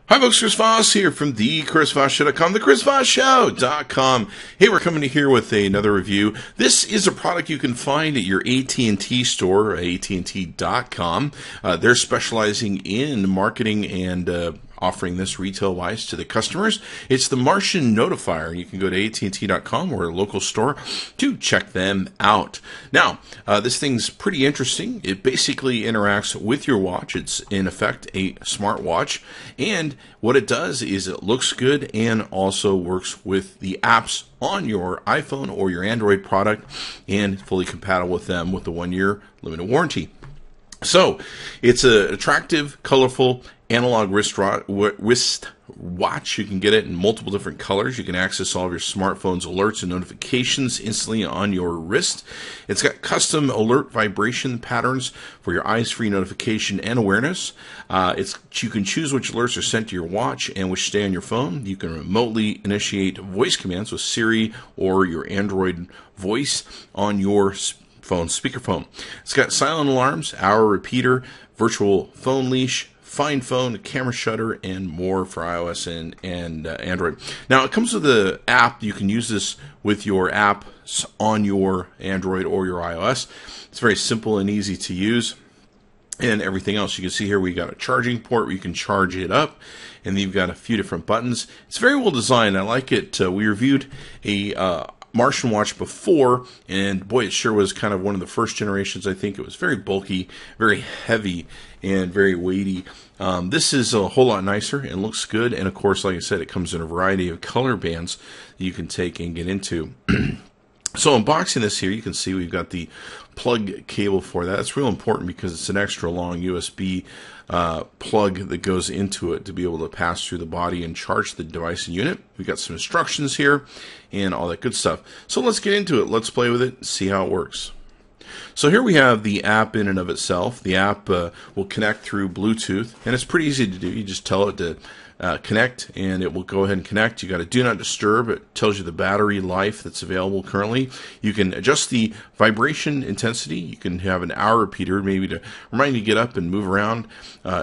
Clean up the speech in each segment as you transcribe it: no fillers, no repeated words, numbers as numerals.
Hi folks, Chris Voss here from the ChrisVossShow.com, the ChrisVossShow.com. Hey, we're coming here with another review. This is a product you can find at your AT&T store, AT&T.com. They're specializing in marketing and offering this retail-wise to the customers. It's the Martian Notifier. You can go to AT&T.com or a local store to check them out. Now, this thing's pretty interesting. It basically interacts with your watch. It's, in effect, a smartwatch. And what it does is it looks good and also works with the apps on your iPhone or your Android product and fully compatible with them with the 1-year limited warranty. So, it's an attractive, colorful, analog wrist watch. You can get it in multiple different colors. You can access all of your smartphone's alerts and notifications instantly on your wrist. It's got custom alert vibration patterns for your eyes-free notification and awareness. You can choose which alerts are sent to your watch and which stay on your phone. You can remotely initiate voice commands with Siri or your Android voice on your phone speakerphone. It's got silent alarms, hour repeater, virtual phone leash, Find Phone, camera shutter, and more for iOS and Android. Now, it comes with an app. You can use this with your apps on your Android or your iOS. It's very simple and easy to use. And everything else. You can see here we got a charging port where you can charge it up. And then you've got a few different buttons. It's very well designed. I like it. We reviewed a Martian watch before, and boy, it sure was kind of one of the first generations. I think it was very bulky, very heavy, and very weighty. This is a whole lot nicer and looks good, and of course, like I said, it comes in a variety of color bands that you can take and get into. So unboxing this here, you can see we've got the plug cable for that. It's real important because it's an extra long USB plug that goes into it to be able to pass through the body and charge the device and unit. We've got some instructions here and all that good stuff. So let's get into it. Let's play with it and see how it works. So here we have the app in and of itself. The app will connect through Bluetooth, and it's pretty easy to do. You just tell it to connect, and it will go ahead and connect. You got to do not disturb. It tells you the battery life that's available currently. You can adjust the vibration intensity. You can have an hour repeater, maybe to remind you to get up and move around.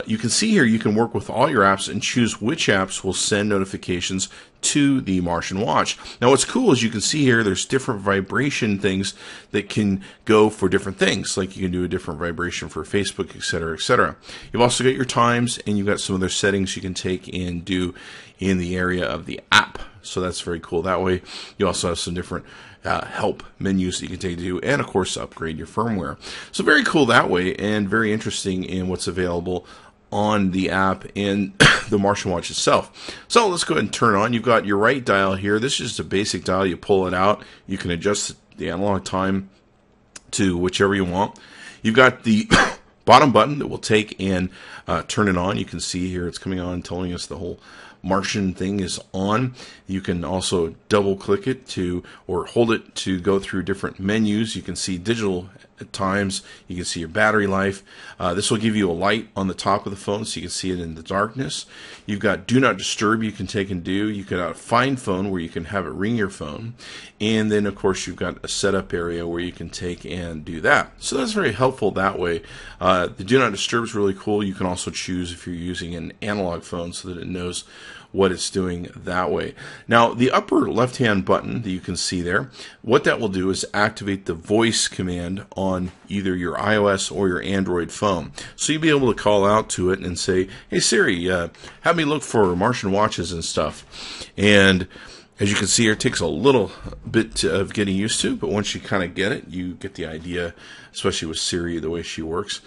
You can see here you can work with all your apps and choose which apps will send notifications to the Martian watch. Now what's cool is you can see here there's different vibration things that can go for different things, like you can do a different vibration for Facebook, etc., etc. You've also got your times, and you've got some other settings you can take and do in the area of the app. So that's very cool that way. You also have some different help menus that you can take to do, and of course upgrade your firmware. So very cool that way, and very interesting in what's available on the app and the Martian watch itself. So let's go ahead and turn it on. You've got your right dial here. This is just a basic dial. You pull it out. You can adjust the analog time to whichever you want. You've got the bottom button that will take and turn it on. You can see here it's coming on, telling us the whole Martian thing is on. You can also double click it to, or hold it to go through different menus. You can see digital times. You can see your battery life. This will give you a light on the top of the phone so you can see it in the darkness. You've got do not disturb you can take and do. You can find phone where you can have it ring your phone. And then of course you've got a setup area where you can take and do that. So that's very helpful that way. The do not disturb is really cool. You can also choose if you're using an analog phone so that it knows what it's doing that way. Now, the upper left-hand button that you can see there, what that will do is activate the voice command on either your iOS or your Android phone. So you'll be able to call out to it and say, hey Siri, have me look for Martian watches and stuff. And as you can see here, it takes a little bit of getting used to, but once you kind of get it, you get the idea, especially with Siri, the way she works.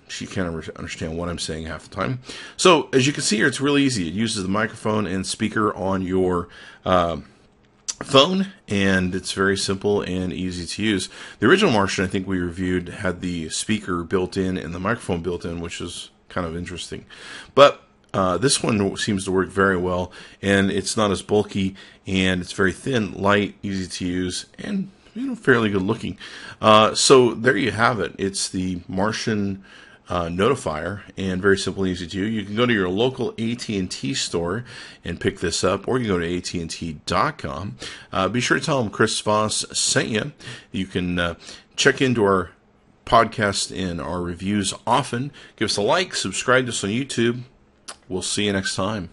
She can't understand what I'm saying half the time. So as you can see here, it's really easy. It uses the microphone and speaker on your phone, and it's very simple and easy to use. The original Martian I think we reviewed had the speaker built in and the microphone built in, which is kind of interesting. But this one seems to work very well, and it's not as bulky, and it's very thin, light, easy to use, and fairly good looking. So there you have it. It's the Martian Notifier, and very simple and easy to use. You can go to your local AT&T store and pick this up, or you can go to AT&T.com. Be sure to tell them Chris Voss sent you. You can check into our podcast and our reviews often. Give us a like, subscribe to us on YouTube, We'll see you next time.